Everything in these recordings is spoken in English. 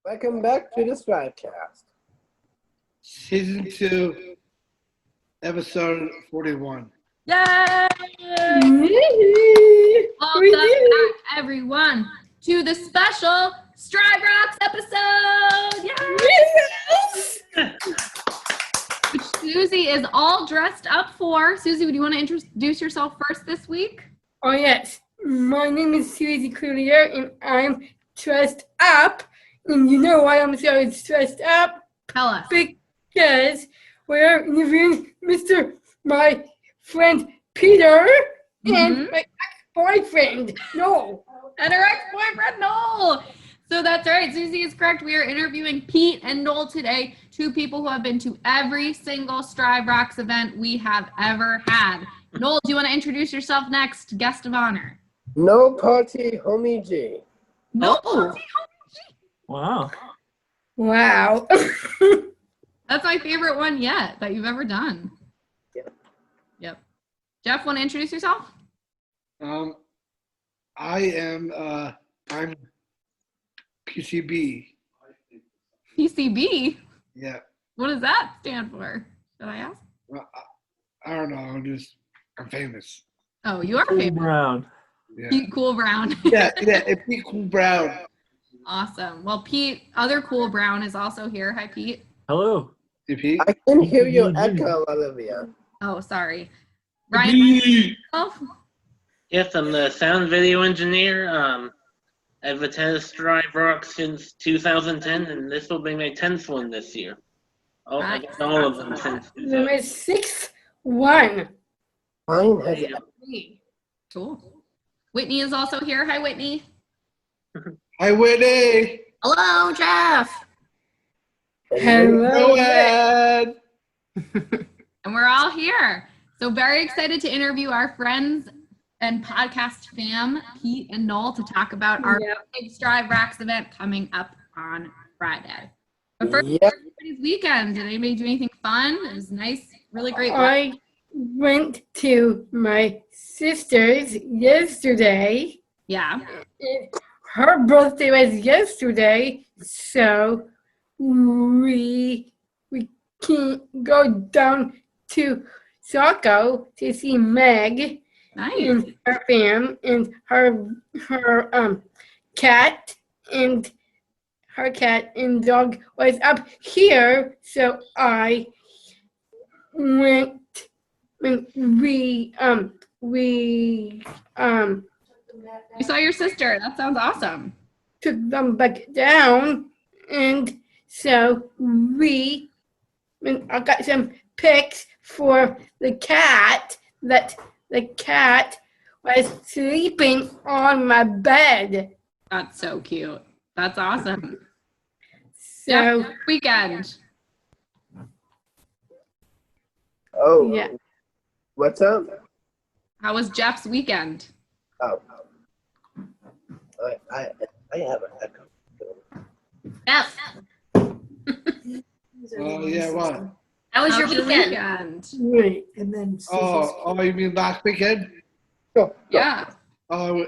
Welcome back to the STRIVECast. Season 2, episode 41. Yay! Welcome back, everyone, to the special STRIVECast episode! Yay! Which Susie is all dressed up for. Susie, would you want to introduce yourself first this week? Oh, yes. My name is Susie Courier, and I'm dressed up. And you know why I'm so stressed up? Tell us. Because we're interviewing my friend Peter and my ex-boyfriend Noel. And her ex-boyfriend, Noel. So that's right. Susie is correct. We are interviewing Pete and Noel today, two people who have been to every single STRIVECast event we have ever had. Noel, do you want to introduce yourself next? Guest of honor. No party, homie G. No party, homie G. Wow. Wow. That's my favorite one yet that you've ever done. Yep. Jeff, want to introduce yourself? I'm PCB. PCB? Yeah. What does that stand for? Should I ask? Well, I don't know. I'm famous. Oh, you are Cool famous. Brown. Yeah. Pete Cool Brown. Yeah, Pete Cool Brown. Awesome. Well, Pete, other Cool Brown is also here. Hi, Pete. Hello. Hey, Pete. I can hear you echo, Olivia. Oh, sorry. Ryan. Oh, Yes, I'm the sound video engineer. I've attended STRIVECast since 2010, and this will be my 10th one this year. Oh, I got all of them since. Number 6-1. Mine has cool. Whitney is also here. Hi, Whitney. Hi, Whitney. Hello, Jeff. Hello. Noel. And we're all here. So very excited to interview our friends and podcast fam, Pete and Noel, to talk about our big STRIVECast event coming up on Friday. But first, everybody's weekend. Did anybody do anything fun? It was nice, really great weather. I went to my sister's yesterday. Yeah. Her birthday was yesterday, so we can go down to Saco to see Meg Nice. and her fam and her cat and dog was up here, so I went and we You saw your sister. That sounds awesome. took them back down, and so I got some pics for the cat that the cat was sleeping on my bed. That's so cute. That's awesome. So Jeff, weekend. Oh, yeah. What's up? How was Jeff's weekend? Oh, I have an echo. Jeff. Oh, yeah, what? How was your How's your weekend? Right. And then Oh, you mean last weekend? Go. Yeah. Oh,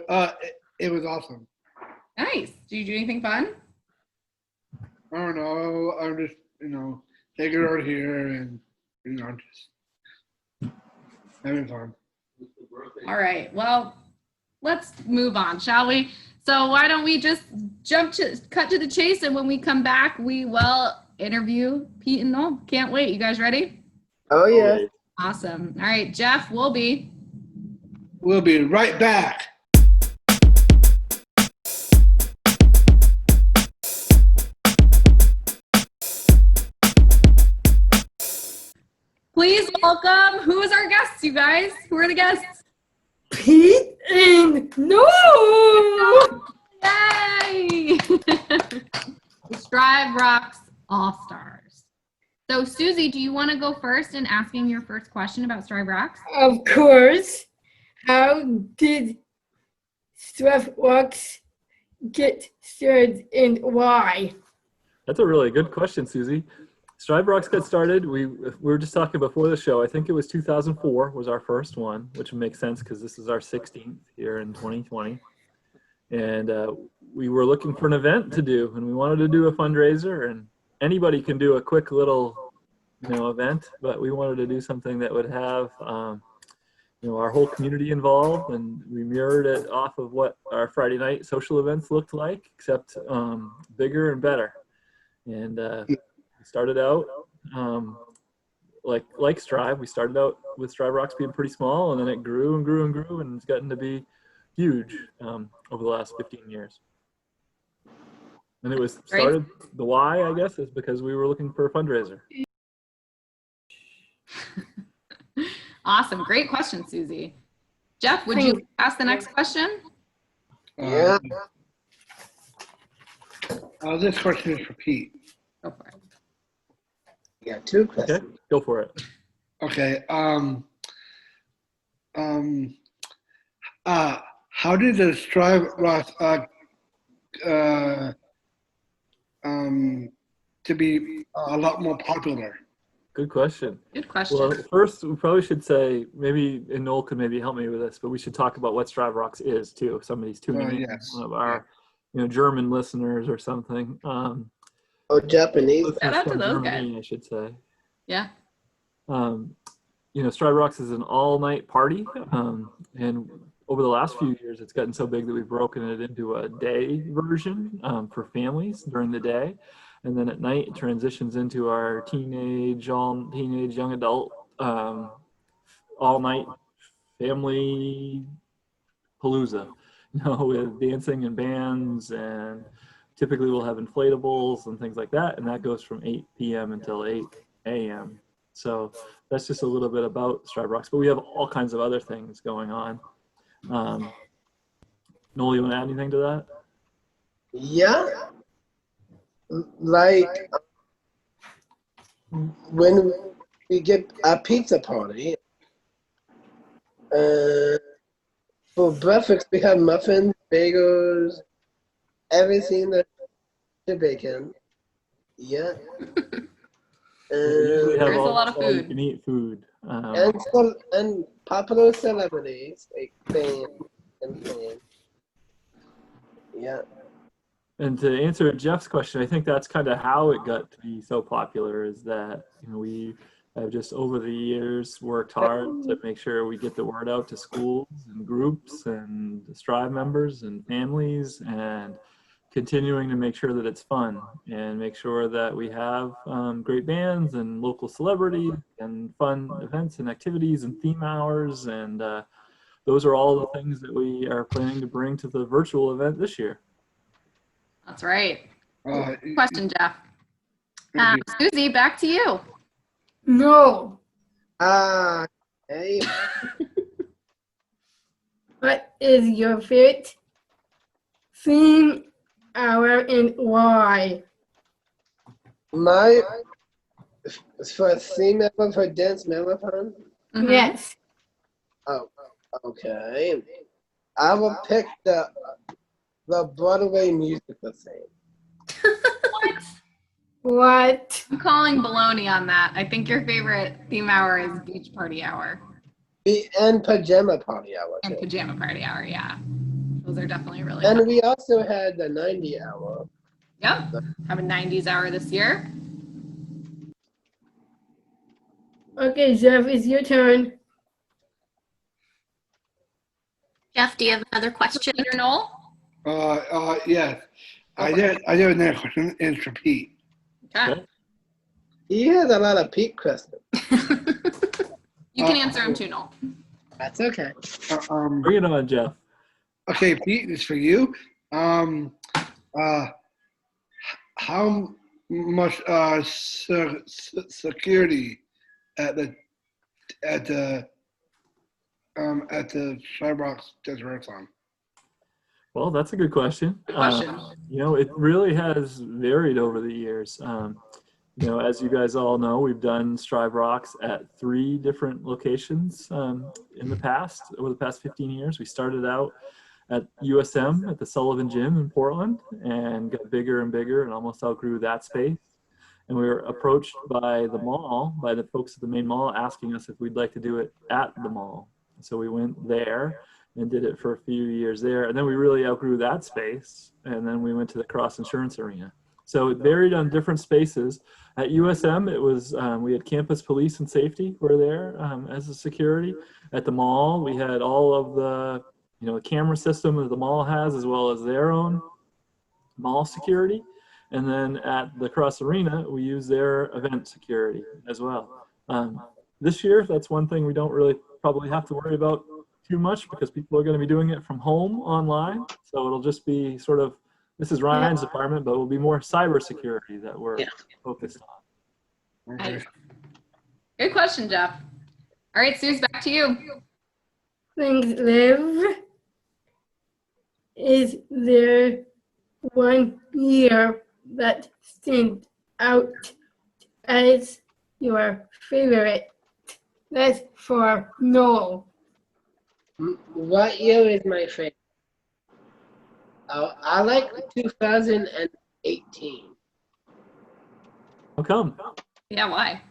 it was awesome. Nice. Did you do anything fun? I don't know. I'm just, taking it out here and, just having fun. All right. Well, let's move on, shall we? So why don't we just cut to the chase, and when we come back, we will interview Pete and Noel. Can't wait. You guys ready? Oh, yeah. Awesome. All right, Jeff, we'll be right back. Please welcome, who is our guests, you guys? Who are the guests? Pete and Noel. Yay! STRIVECast All-Stars. So Susie, do you want to go first in asking your first question about STRIVECast? Of course. How did STRessworks get started and why? That's a really good question, Susie. Strive Rocks got started. We were just talking before the show. I think it was 2004 was our first one, which would make sense because this is our 16th here in 2020. And we were looking for an event to do, and we wanted to do a fundraiser. And anybody can do a quick little, event, but we wanted to do something that would have, our whole community involved, and we mirrored it off of what our Friday night social events looked like, except bigger and better. And we started out like Strive. We started out with Strive Rocks being pretty small, and then it grew and grew and grew, and it's gotten to be huge over the last 15 years. And it was started, the why, I guess, is because we were looking for a fundraiser. Awesome. Great question, Susie. Jeff, would you ask the next question? Yeah. This question is for Pete. Go for it. Yeah, 2 questions. Okay, go for it. Okay. How did the Strive Rocks to be a lot more popular? Good question. Good question. Well, first, we probably should say, maybe, and Noel could maybe help me with this, but we should talk about what Strive Rocks is, too. If somebody's tuning in, Yes. one of our, German listeners or something. Japanese. Shout out to from those Germany, guys. I should say. Yeah. Strive Rocks is an all-night party, and over the last few years, it's gotten so big that we've broken it into a day version for families during the day. And then at night, it transitions into our teenage, young adult, all-night family palooza, with dancing and bands, and typically we'll have inflatables and things like that. And that goes from 8 p.m. until 8 a.m. So that's just a little bit about Strive Rocks, but we have all kinds of other things going on. Noel, you want to add anything to that? Yeah. Like when we get a pizza party, for breakfast we have muffins, bagels, everything that's bacon. Yeah. We usually have There's a lot of all you food. can eat food. And popular celebrities like fame and fame. Yeah. And to answer Jeff's question, I think that's kind of how it got to be so popular, is that we have just over the years worked hard to make sure we get the word out to schools and groups and Strive members and families, and continuing to make sure that it's fun and make sure that we have great bands and local celebrities and fun events and activities and theme hours. And those are all the things that we are planning to bring to the virtual event this year. That's right. Thank Question, Jeff. you. Susie, back to you. No. Hey. What is your favorite theme hour and why? My for a theme album for dance marathon. Mhm. Yes. Oh, okay. I will pick the Broadway musical thing. What? I'm calling baloney on that. I think your favorite theme hour is beach party hour And pajama party hour. and too. pajama party hour. Yeah, those are definitely really And fun. we also had the 90 hour. Yep, have a 90s hour this year. Okay, Jeff, it's your turn. Jeff, do you have another question? Peter Noel. Yes. I did another question. It's for Pete. Okay. He has a lot of Pete questions. You can answer him too, Noel. That's okay. Bring it on, Jeff. Okay, Pete, it's for you. How much security at the Strive Rocks does works on? Well, that's a good question. Good question. It really has varied over the years. As you guys all know, we've done Strive Rocks at 3 different locations in the past, over the past 15 years. We started out at USM at the Sullivan Gym in Portland and got bigger and bigger and almost outgrew that space. And we were approached by the mall, by the folks at the main mall, asking us if we'd like to do it at the mall. So we went there and did it for a few years there. And then we really outgrew that space. And then we went to the Cross Insurance Arena. So it varied on different spaces. At USM, it was, we had campus police and safety were there as a security. At the mall, we had all of the, the camera system that the mall has, as well as their own mall security. And then at the Cross Arena, we use their event security as well. This year, that's one thing we don't really probably have to worry about too much because people are going to be doing it from home online. So it'll just be sort of, this is Ryan's department, but it will be more cybersecurity that we're focused on. Nice. Good question, Jeff. All right, Suze, back to you. Things live. Is there one year that stands out as your favorite? That's for Noel. What year is my favorite? I like 2018 How come? Yeah, why?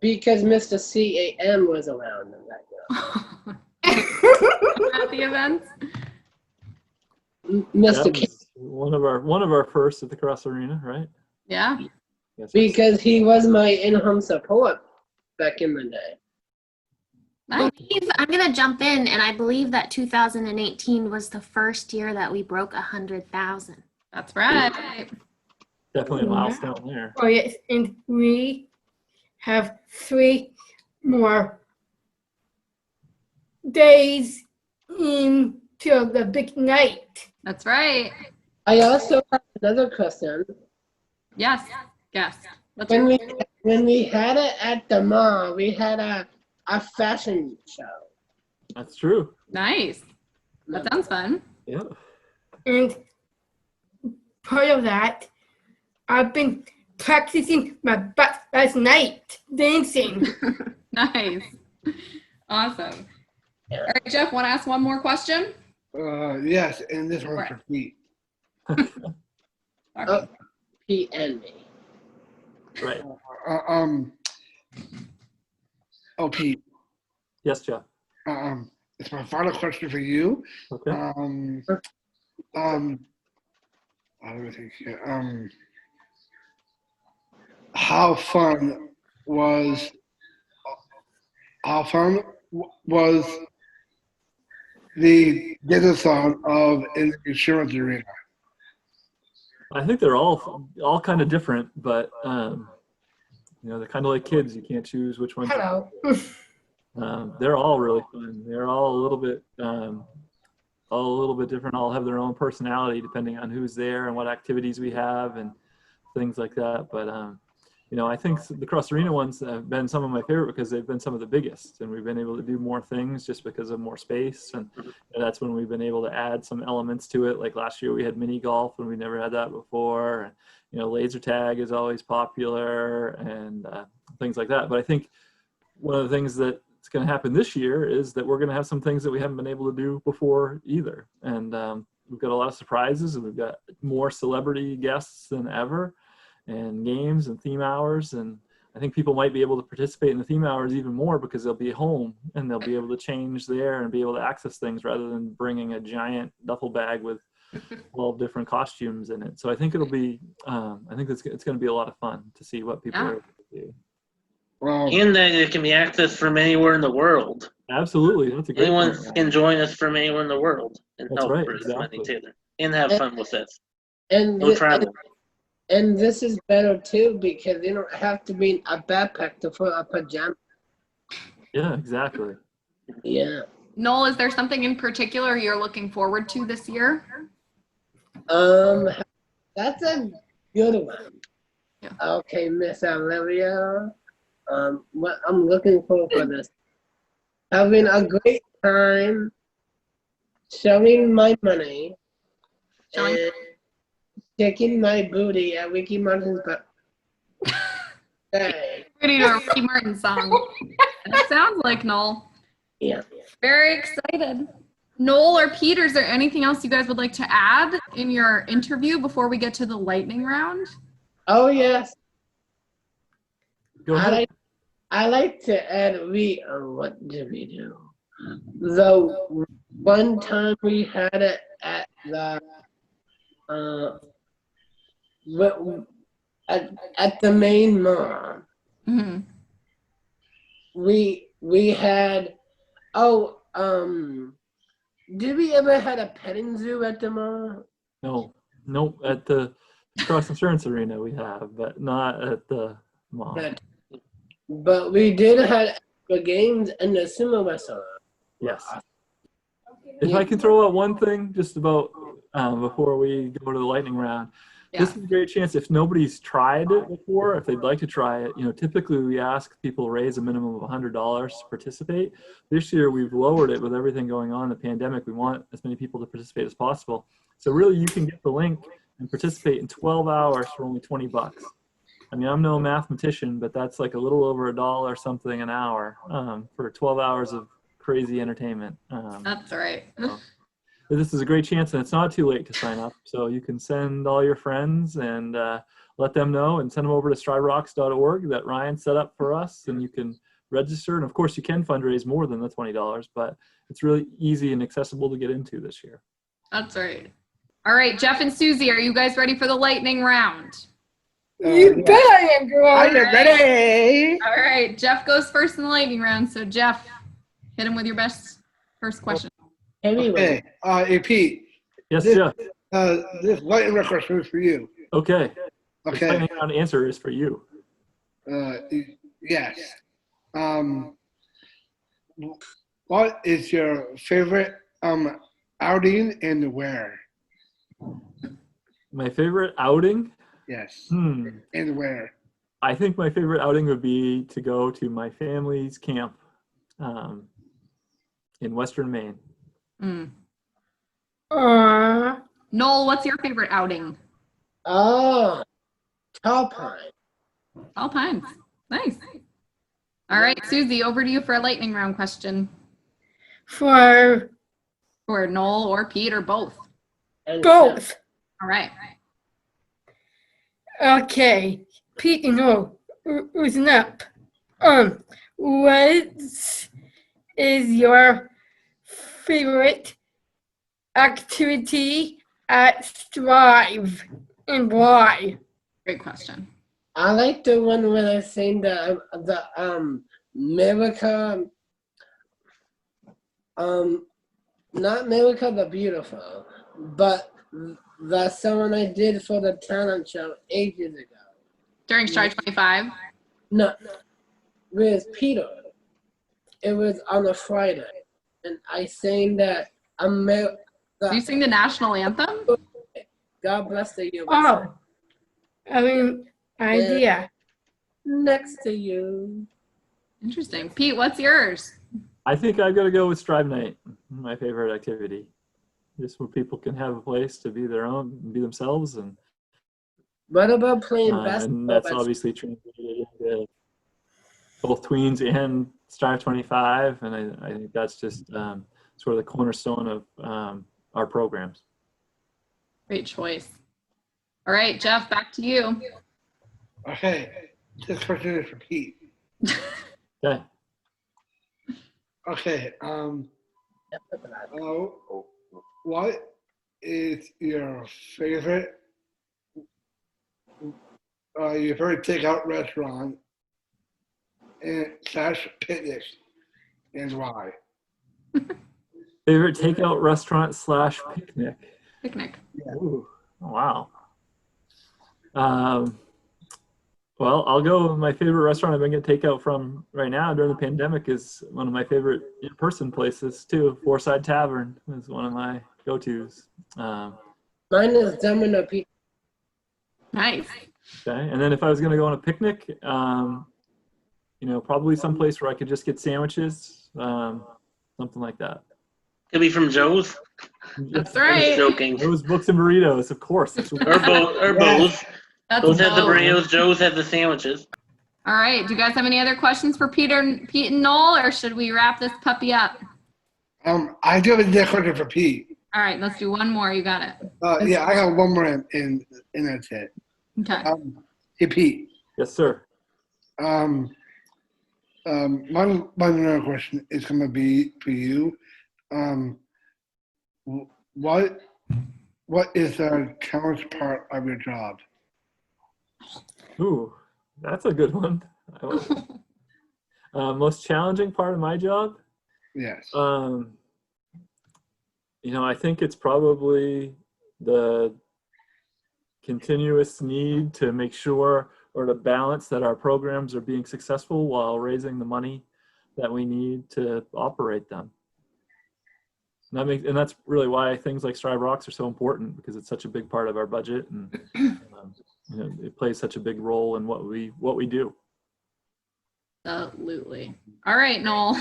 because Mr. CAM was around that year. At the events? Mr. That K, was one of our first at the Cross Arena, right? Yeah. Yes, because he was my in-home support back in the day. I believe, I'm going to jump in, and I believe that 2018 was the first year that we broke 100,000. That's right. definitely a milestone there. Oh, yes, and we have 3 more days until the big night. That's right. I also have another question. Yes. Yes. What's When your- we had it at the mall, we had a fashion show. That's true. Nice. That sounds fun. Yeah. And part of that, I've been practicing my butt last night, dancing. Nice. Awesome. Yeah. All right, Jeff, want to ask one more question? Yes, and this one's for Pete. Oh, Pete and me. Right. Oh, Pete. Yes, Jeff. It's my final question for you. Okay. Let me think here. How fun was the Digital of in the insurance arena? I think they're all kind of different, but they're kind of like kids. You can't choose which one. Hello. They're all really fun. They're all a little bit different. All have their own personality depending on who's there and what activities we have and things like that. But I think the Cross Arena ones have been some of my favorite because they've been some of the biggest, and we've been able to do more things just because of more space. And that's when we've been able to add some elements to it. Like last year we had mini golf, and we never had that before. And, laser tag is always popular and things like that. But I think one of the things that's going to happen this year is that we're going to have some things that we haven't been able to do before either. And we've got a lot of surprises, and we've got more celebrity guests than ever, and games and theme hours. And I think people might be able to participate in the theme hours even more because they'll be home and they'll be able to change there and be able to access things rather than bringing a giant duffel bag with 12 different costumes in it. So I think it'll be, I think it's going to be a lot of fun to see what people are able to do. Well, And that it can be accessed from anywhere in the world. Absolutely. That's a great Anyone point. can join us from anywhere in the world and That's help right, raise money exactly. too. And have fun with it. And No travel. and this is better too because you don't have to be in a backpack to put a pajama. Yeah, exactly. Yeah. Noel, is there something in particular you're looking forward to this year? That's a good one. Yeah. Okay, Miss Olivia. What I'm looking for this. Having a great time, showing my money, Showing- and shaking my booty at Ricky Martin's birthday. Ready to a Ricky Martin song. That sounds like Noel. Yeah. Very excited. Noel or Pete, is there anything else you guys would like to add in your interview before we get to the lightning round? Oh yes. Go ahead. I like to add what did we do? The one time we had it at the at the main mall. Mm-hmm. We had did we ever had a petting zoo at the mall? No, nope. At the Cross Insurance Arena we have, but not at the mall. But we did have the games in the sumo restaurant. Yes. If I can throw out one thing just about before we go to the lightning round, this is a great chance if nobody's tried it before, if they'd like to try it. You know, typically we ask people to raise a minimum of $100 to participate. This year we've lowered it with everything going on in the pandemic. We want as many people to participate as possible. So really you can get the link and participate in 12 hours for only 20 bucks. I mean, I'm no mathematician, but that's like a little over $1 something an hour for 12 hours of crazy entertainment. That's right. So this is a great chance, and it's not too late to sign up. So you can send all your friends and let them know, and send them over to striverocks.org that Ryan set up for us, and you can register. And of course, you can fundraise more than the $20, but it's really easy and accessible to get into this year. That's right. All right, Jeff and Susie, are you guys ready for the lightning round? You bet I am, girl. I am ready. All right, Jeff goes first in the lightning round. So Jeff, hit him with your first question. Anyway, Okay. Hey, Pete. Yes, This- Jeff. This lightning round question is for you. Okay. The Okay. lightning round answer is for you. Yes. What is your favorite outing and where? My favorite outing? Yes. And And where? I think my favorite outing would be to go to my family's camp in Western Maine. Noel, what's your favorite outing? Tall Pine. Alpines. Nice. All right, Susie, over to you for a lightning round question. For For Noel or Pete or both. And both. All right. Okay. Pete and Noel, listen up. What is your favorite activity at Strive and why? Great question. I like the one where I sing the America, not America the Beautiful, but the song I did for the talent show ages ago. During Strive 25. No, with Peter. It was on a Friday, and I sang that Do you sing the national anthem? God bless the USA. Oh, I mean, idea. Next to you. Interesting. Pete, what's yours? I think I've got to go with Strive Night, my favorite activity. Just where people can have a place to be their own, be themselves, and What about playing basketball? and that's obviously translated into both tweens and Strive 25, and I think that's just sort of the cornerstone of our programs. Great choice. All right, Jeff, back to you. Okay. This question is for Pete. Okay. Okay. What is your favorite takeout restaurant and / picnic, and why? Favorite takeout restaurant / picnic? Picnic. Ooh, wow. Well, I'll go with my favorite restaurant I've been getting takeout from right now during the pandemic is one of my favorite in-person places too. Fourside Tavern is one of my go-tos. Mine is Domino Pizza. Nice. Okay, and then if I was going to go on a picnic, you know, probably someplace where I could just get sandwiches, something like that. Could be from Joe's. That's I'm right. joking. Those books and burritos, of course. Or both. That's Both have the bold. burritos. Joe's have the sandwiches. All right. Do you guys have any other questions for Pete and Noel, or should we wrap this puppy up? I do have a question for Pete. All right. Let's do one more. You got it. Yeah, I got one more and that's it. Okay. Hey Pete, Yes, sir. My another question is going to be for you. What is the challenge part of your job? Ooh, that's a good one. Most challenging part of my job? Yes. I think it's probably the continuous need to make sure, or to balance that our programs are being successful while raising the money that we need to operate them. And that's really why things like Strive Rocks are so important, because it's such a big part of our budget, and it plays such a big role in what we do. Absolutely. All right, Noel.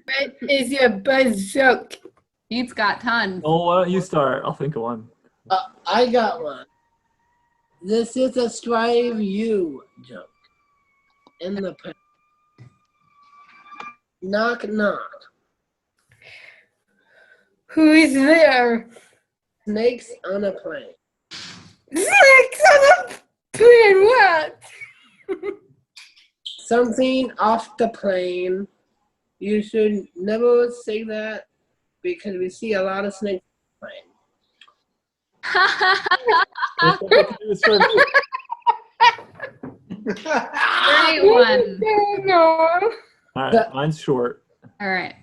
What is your best joke? Pete's got tons. Oh, why don't you start? I'll think of one. I got one. This is a Strive You joke. In the pen. Knock, knock. Who is there? Snakes on a plane. Snakes on a plane, what? Something off the plane. You should never say that because we see a lot of snakes on the plane. Great one. No. All right, mine's short. All right.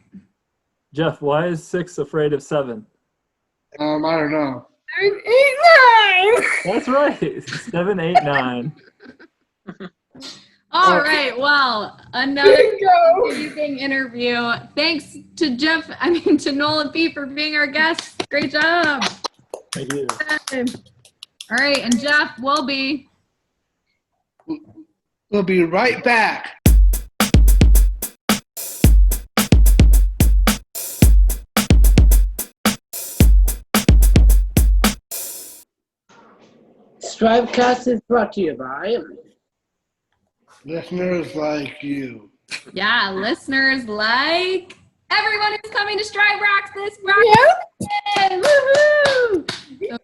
Jeff, why is 6 afraid of 7? I don't know. 8, 9. That's right. 7, 8, 9. All right. Well, another Bingo. amazing interview. Thanks to to Noel and Pete for being our guests. Great job. Thank you. All right. And Jeff will be. We'll be right back. STRIVECast is brought to you by Listeners like you. Yeah, listeners like everyone who's coming to Strive Rocks this rock. Yeah. Woohoo! So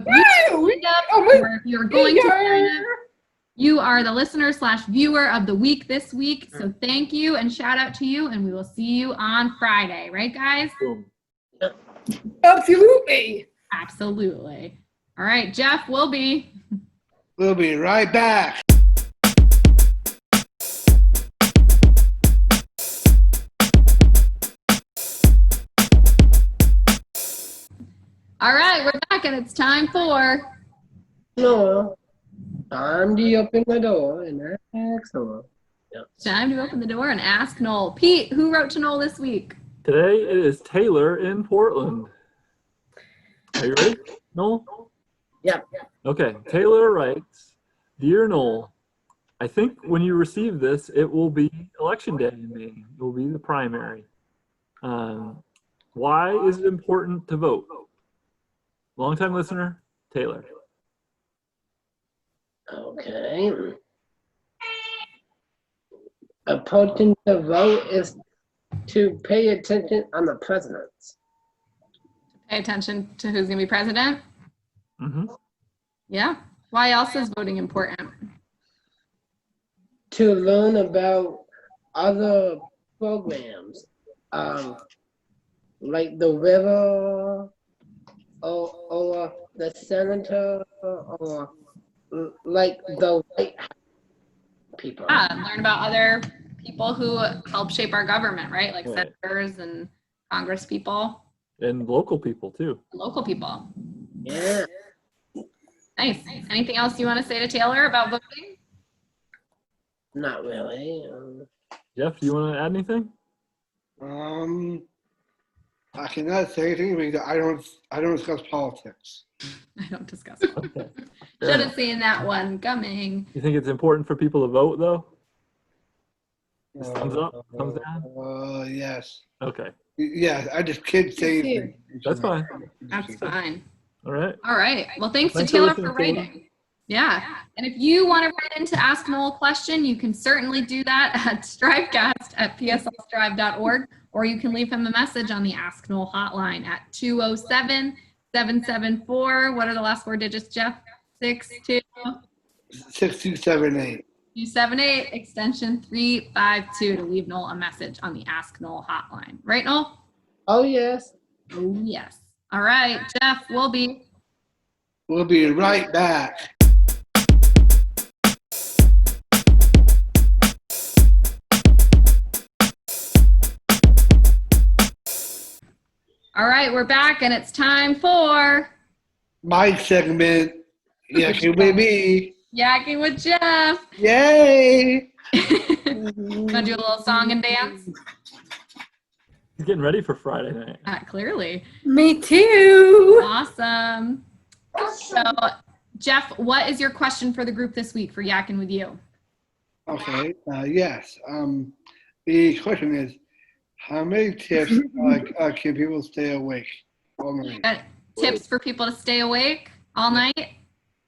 if you're going to sign up, you are the listener/viewer of the week this week. So thank you and shout out to you, and we will see you on Friday. Right, guys? Boom. Absolutely. Absolutely. All right, Jeff will be. We'll be right back. All right, we're back, and it's time for. Noel. Time to open the door and ask Noel. Yep. Time to open the door and ask Noel. Pete, who wrote to Noel this week? Today it is Taylor in Portland. Are you ready, Noel? Yeah. Okay. Taylor writes, "Dear Noel, I think when you receive this, it will be election day in May. It will be the primary. Why is it important to vote? Longtime listener, Taylor." Okay. Important to vote is to pay attention on the presidents. Pay attention to who's going to be president. Mm-hmm. Yeah. Why else is voting important? To learn about other programs, like the river, or the senator, or like the white people. Yeah, learn about other people who help shape our government, right? Like Right. senators and Congress people, And local people too. local people. Yeah. Nice. Anything else you want to say to Taylor about voting? Not really. Jeff, do you want to add anything? I cannot say anything because I don't discuss politics. I don't discuss. Okay. Should have seen that one coming. You think it's important for people to vote though? Thumbs up, thumbs down? Yes. Okay, Yeah, I just can't say anything. that's fine. That's fine. All right. All right. Well, thanks to Thanks for Taylor listening, for writing. Yeah. And if you want to write in to ask Noel a question, you can certainly do that at strivecast@pslstrive.org, or you can leave him a message on the Ask Noel hotline at 207-774. What are the last 4 digits, Jeff? 62. 6278. 278 extension 352 to leave Noel a message on the Ask Noel hotline. Right, Noel? Oh, yes. Oh, yes. All right, Jeff, we'll be. We'll be right back. All right, we're back, and it's time for My segment. Yes, it may be. Yakking with Jeff. Yay! Want to do a little song and dance? He's getting ready for Friday night. Clearly. Me too. Awesome. So, Jeff, what is your question for the group this week for Yakking with You? Okay. Yes. The question is, how many tips can people stay awake all night? Tips for people to stay awake all night?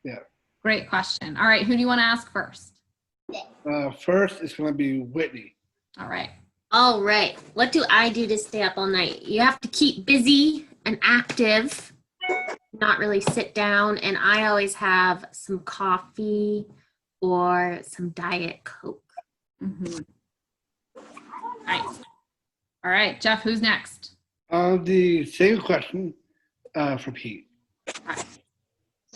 Yeah. Great question. All right, who do you want to ask first? First, it's going to be Whitney. All right. All right. What do I do to stay up all night? You have to keep busy and active, not really sit down. And I always have some coffee or some Diet Coke. Mm-hmm. Nice. All right, Jeff, who's next? The same question for Pete.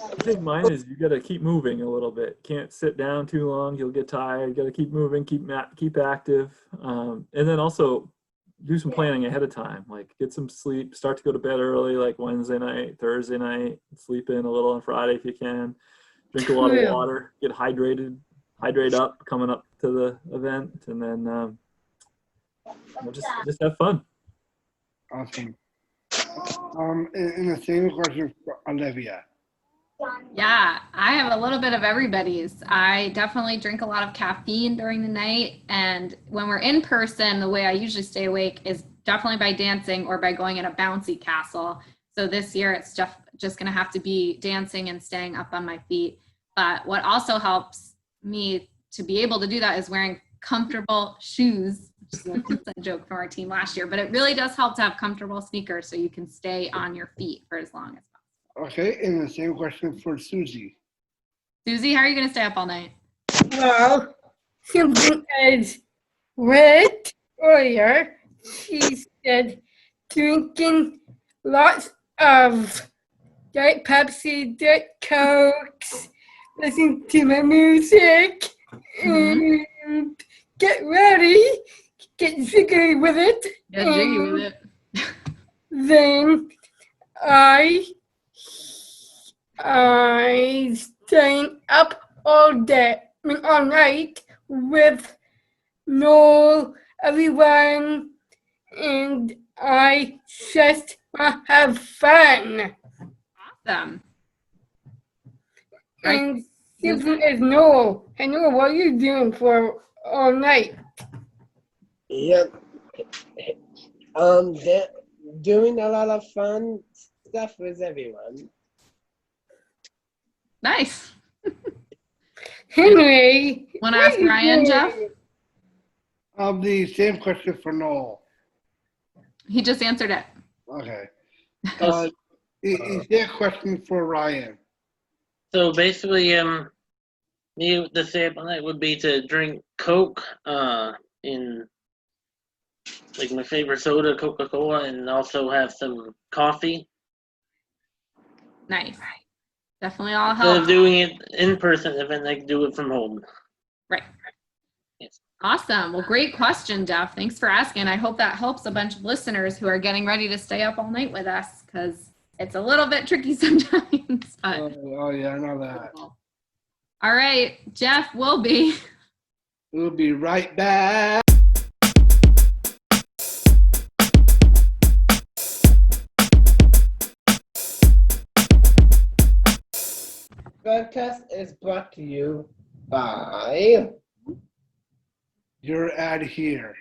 I think mine is you got to keep moving a little bit. Can't sit down too long. You'll get tired. You got to keep moving, keep active. And then also do some planning ahead of time, like get some sleep, start to go to bed early, like Wednesday night, Thursday night, sleep in a little on Friday if you can. Drink a lot of water, get hydrated, hydrate up coming up to the event, and then just have fun. Awesome. And the same question for Olivia. Yeah, I have a little bit of everybody's. I definitely drink a lot of caffeine during the night. And when we're in person, the way I usually stay awake is definitely by dancing or by going in a bouncy castle. So this year it's just going to have to be dancing and staying up on my feet. But what also helps me to be able to do that is wearing comfortable shoes, which is a pizza joke from our team last year. But it really does help to have comfortable sneakers so you can stay on your feet for as long as possible. Okay, and the same question for Susie. Susie, how are you going to stay up all night? Well, something as read earlier, she said drinking lots of Diet Pepsi, Diet Cokes, listening to my music, and get ready, get jiggy with it. Get jiggy with it. Then I staying up all night with Noel, everyone, and I just want to have fun. Awesome. And Susan is Noel. Hey Noel, what are you doing for all night? Yep. Doing a lot of fun stuff with everyone. Nice. Henry. Want to ask Ryan, Jeff? The same question for Noel. He just answered it. Okay. Is there a question for Ryan? So basically, me to stay up all night would be to drink Coke, in like my favorite soda, Coca-Cola, and also have some coffee. Nice. Definitely all Instead of help. doing it in person, event, I can do it from home. Right. Yes. Awesome. Well, great question, Jeff. Thanks for asking. I hope that helps a bunch of listeners who are getting ready to stay up all night with us, because it's a little bit tricky sometimes. But Oh yeah, I know that. all right, Jeff will be. We'll be right back. Podcast is brought to you by Your ad here.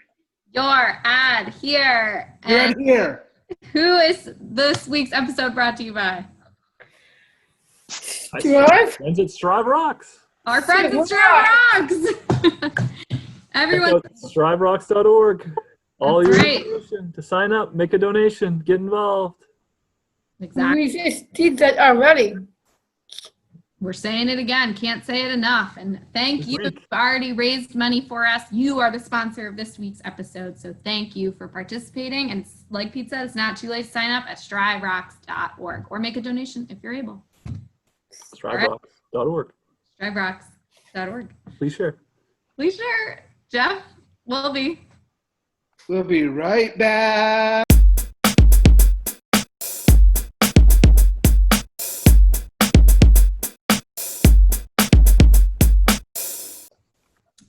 Your ad here. Your ad And here. who is this week's episode brought to you by? Strive? Friends at Strive Rocks. Our friends at Strive Rocks. Everyone. StriveRocks.org. All That's your right. information to sign up, make a donation, get involved. Exactly. We just did that already. We're saying it again. Can't say it enough. And thank This you. week. You've already raised money for us. You are the sponsor of this week's episode. So thank you for participating. And like Pete said, it's not too late to sign up at STRIVERocks.org or make a donation if you're able. STRIVERocks.org. STRIVERocks.org. Please share. Please share. Jeff, will be. We'll be right back.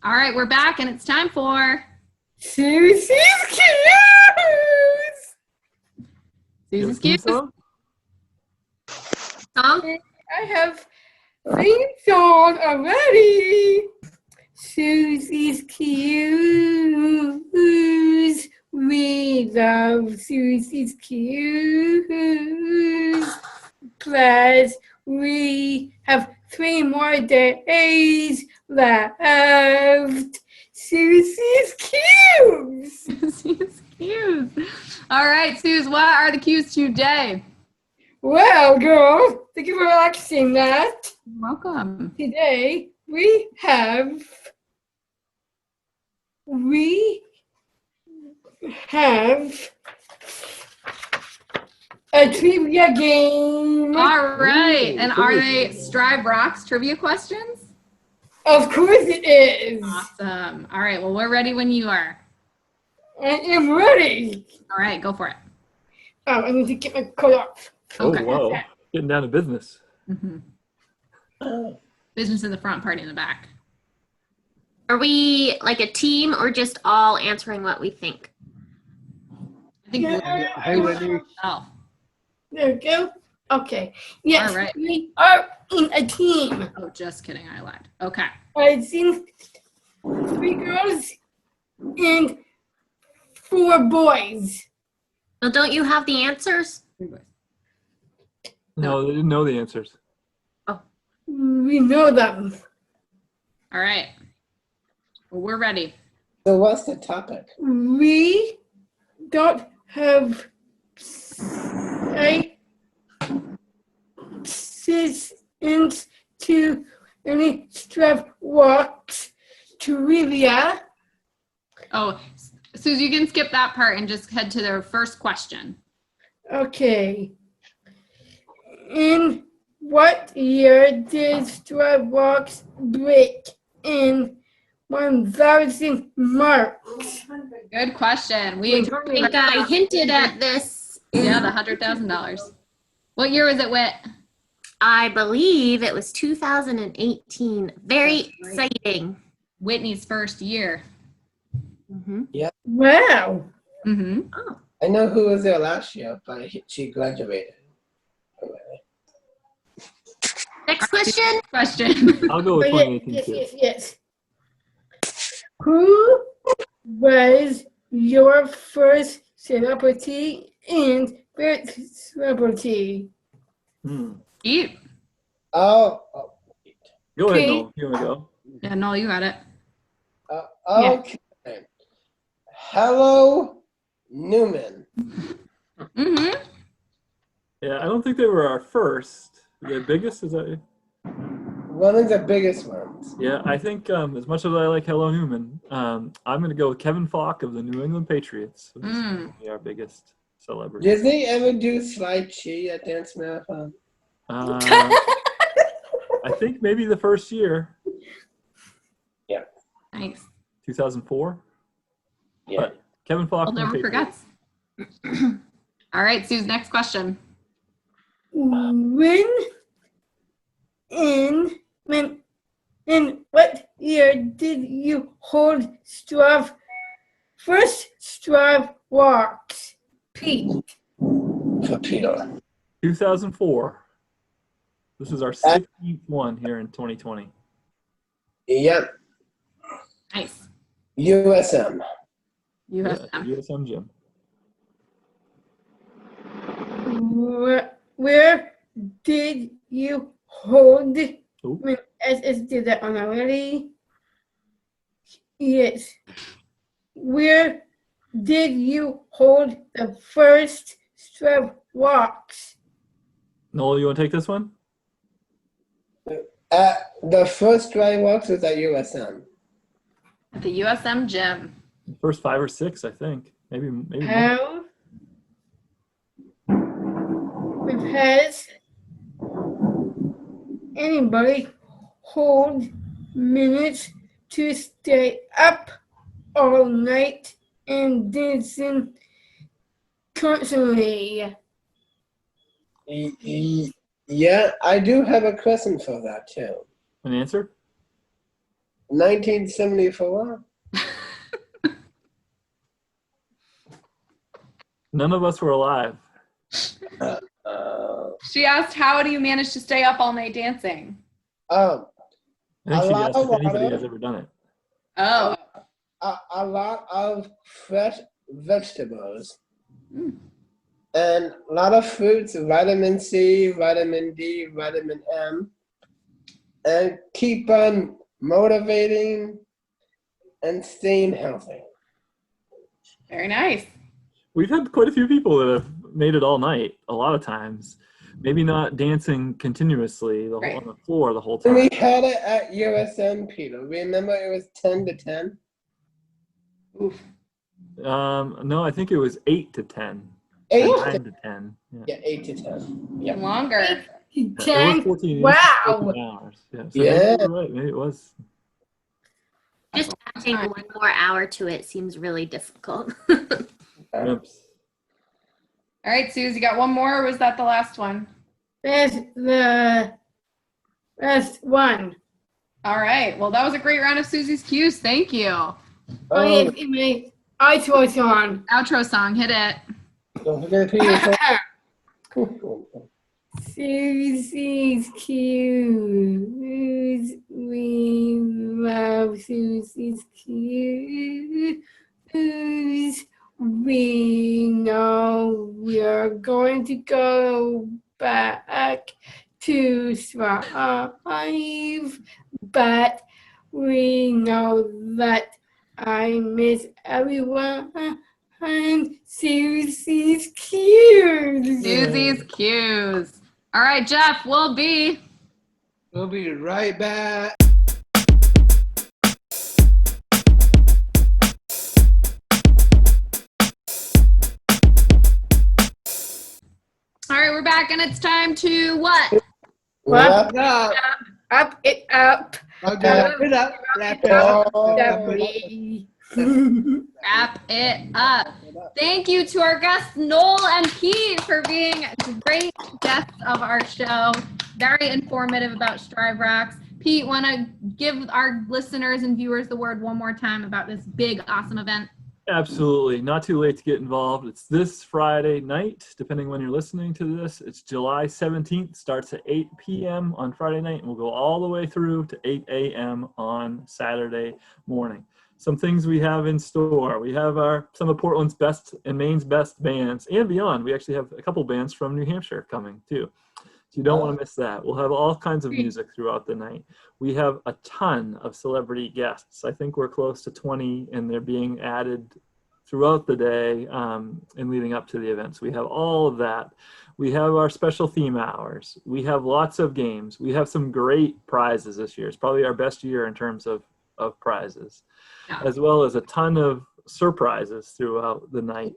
All right, we're back and it's time for Susie's Cues. Susie's Theme Cues. song? Song? I have theme song already. Susie's Cues. We love Susie's Cues. Plus, we have 3 more days left. Susie's Cues. Susie's Cues. All right, Suze, what are the cues today? Well, girl, thank you for asking that. Welcome. Today we have a trivia game. All right, Ooh, and are they Strive Rocks trivia questions? Of course it is. Awesome. All right, well, we're ready when you are. I am ready. All right, go for it. Oh, I need to get my coat off. Okay. Oh, whoa. Getting down to business. Mhm. Business in the front, party in the back. Are we like a team or just all answering what we think? I think Hey, Whitney. oh, There we go. Okay. Yes, All right. we are in a team. oh, just kidding. I lied. Okay. I've seen 3 girls and 4 boys. Well, don't you have the answers? No, they didn't know the answers. We know them. All right. Well, we're ready. So what's the topic? We don't have assistance to any STRIVEworks trivia. Oh, Susie, you can skip that part and just head to their first question. Okay. In what year did STRIVEworks break in 1,000 marks? Good question. We I think I hinted at this. yeah, the $100,000. What year was it, Whit? I believe it was 2018. Very exciting. Whitney's first year. Mm-hmm. Wow. Mm-hmm. Oh, I know who was there last year, but she graduated. next question. Question. I'll go with Yes, 2018 yes, too. yes, yes. Who was your first celebrity and favorite celebrity? Pete. Oh, Go ahead, Okay. Noel. Here we go. Yeah, no, you got it. okay. Hello, Newman. Mm-hmm. Yeah, I don't think they were our first. The biggest is that? One of the biggest ones. Yeah, I think as much as I like Hello Newman, I'm going to go with Kevin Falk of the New England Patriots. So he's gonna be our biggest celebrity. Did they ever do Slide Chi at Dance Marathon? I think maybe the first year, Thanks. 2004. Yeah. But Kevin Falk. Well, never forgets. All right, Suze, next question. When in what year did you hold first STRIVEworks? Pete. Torpedo. 2004. This is our 16th one here in 2020. Yep. Nice. USM. You have Yeah, USM Gym. Where did you hold? Ooh. SS did that one already. Yes. Where did you hold the first STRIVEworks? Noel, you want to take this one? The first STRIVECast was at USM. At the USM gym. First 5 or 6, I think. Maybe more. How? Has anybody hold minutes to stay up all night and dancing constantly? Yeah, I do have a question for that too. An answer? 1974. None of us were alive. She asked, how do you manage to stay up all night dancing? I think she lot asked of if anybody water. has ever done it. Oh. A lot of fresh vegetables. Mm. And a lot of fruits, vitamin C, vitamin D, vitamin M. And keep on motivating and staying healthy. Very nice. We've had quite a few people that have made it all night, a lot of times. Maybe not dancing continuously on the floor the whole time. We had it at USM, Peter. Remember it was 10 to 10? Oof. No, I think it was 8 to 10. 8 9 to 10. Yeah, 8 to 10. Yeah. Longer. It was 10? 14, Wow. 14 hours. Yeah, so Yeah. maybe you're right. Maybe it was. Just adding one more hour to it seems really difficult. Oops. All right, Suze, you got one more, or was that the last one? That's the last one. All right. Well, that was a great round of Susie's Cues. Thank you. Oh, yes, it may. I chose on. Outro song. Hit it. Don't forget to put your Susie's cues. We love Susie's cues. We know we're going to go back to Strive, but we know that I miss everyone. Susie's cues. Susie's Cues. All right, Jeff, we'll be right back. all right. We're back, and it's time to what? wrap it up. Up it up. Okay, wrap it up. Wrap it up. Debbie. Wrap it up. Thank you to our guests, Noel and Pete, for being great guests of our show. Very informative about STRIVECast. Pete, want to give our listeners and viewers the word one more time about this big, awesome event? Absolutely. Not too late to get involved. It's this Friday night, depending when you're listening to this. It's July 17th. Starts at 8 p.m. on Friday night, and we'll go all the way through to 8 a.m. on Saturday morning. Some things we have in store. We have some of Portland's best and Maine's best bands and beyond. We actually have a couple bands from New Hampshire coming too. So you don't want to miss that. We'll have all kinds of music throughout the night. We have a ton of celebrity guests. I think we're close to 20, and they're being added throughout the day and leading up to the events. We have all of that. We have our special theme hours. We have lots of games. We have some great prizes this year. It's probably our best year in terms of prizes, as well as a ton of surprises throughout the night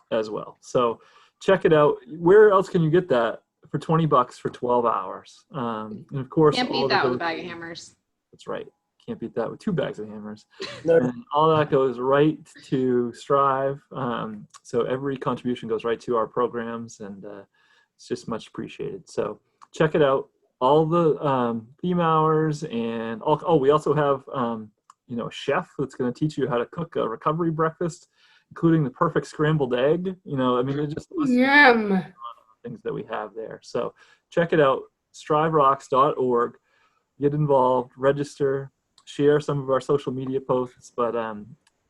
as well. So check it out. Where else can you get that for $20 for 12 hours? And of course, Can't beat that with a bag of hammers. That's right. Can't beat that with 2 bags of hammers. No. And all that goes right to Strive. So every contribution goes right to our programs, and it's just much appreciated. So check it out. All the theme hours, and we also have a chef that's going to teach you how to cook a recovery breakfast, including the perfect scrambled egg. It just Yum. things that we have there. So check it out, striverocks.org. Get involved, register, share some of our social media posts. But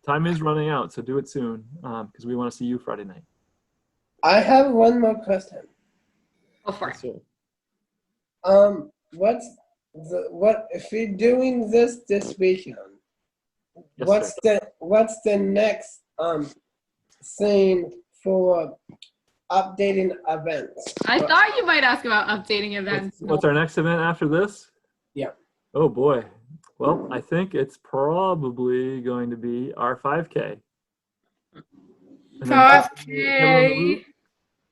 time is running out, so do it soon because we want to see you Friday night. I have one more question. Go for it. So, What if you're doing this weekend? Yes, what's the next thing for updating events? I thought you might ask about updating events. what's our next event after this? Yeah. Oh boy. Well, I think it's probably going to be our 5K. And then Kevin on the roof, 5K.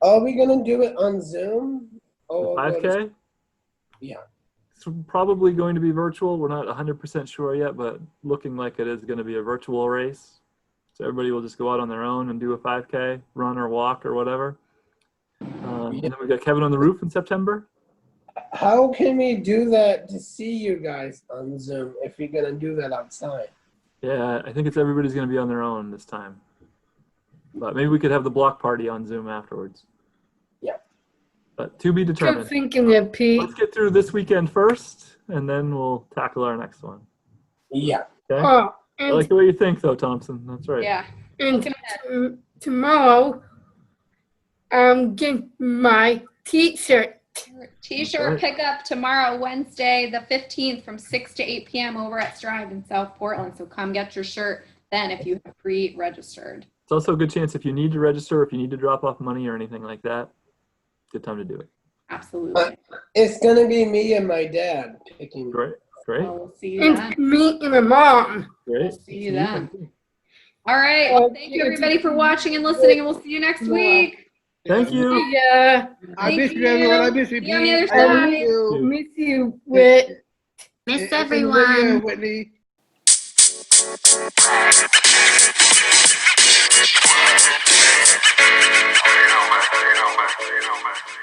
Are we gonna do it on Zoom? the Or we'll go to- 5K. Yeah. It's probably going to be virtual. We're not 100% sure yet, but looking like it is going to be a virtual race. So everybody will just go out on their own and do a 5K, run or walk or whatever. And then we got Kevin on the roof in September. How can we do that to see you guys on Zoom if you're gonna do that outside? Yeah, I think it's everybody's going to be on their own this time. But maybe we could have the block party on Zoom afterwards. Yeah. But to be Good determined. thinking there, Pete. Let's get through this weekend first, and then we'll tackle our next one. Yeah. Okay? Oh, I and, like the way you think, though, Thompson. That's right. Yeah. and tomorrow, I'm getting my t-shirt. T-shirt Okay. pickup tomorrow, Wednesday, the 15th from 6 to 8 p.m. over at Strive in South Portland. So come get your shirt then if you have pre-registered. It's also a good chance if you need to register, if you need to drop off money or anything like that, good time to do it. Absolutely. It's gonna be me and my dad picking. Great, great, Well, we'll see you then. And me and my mom. great. We'll see you then. All right. Oh, Well, thank you everybody for watching and listening, and we'll see you next week. Thank you. Yeah, I Thank miss you, everyone. I you. miss you, See you on the other Pete. I side. miss you. miss you, Whit. Miss And Lydia, everyone. Whitney.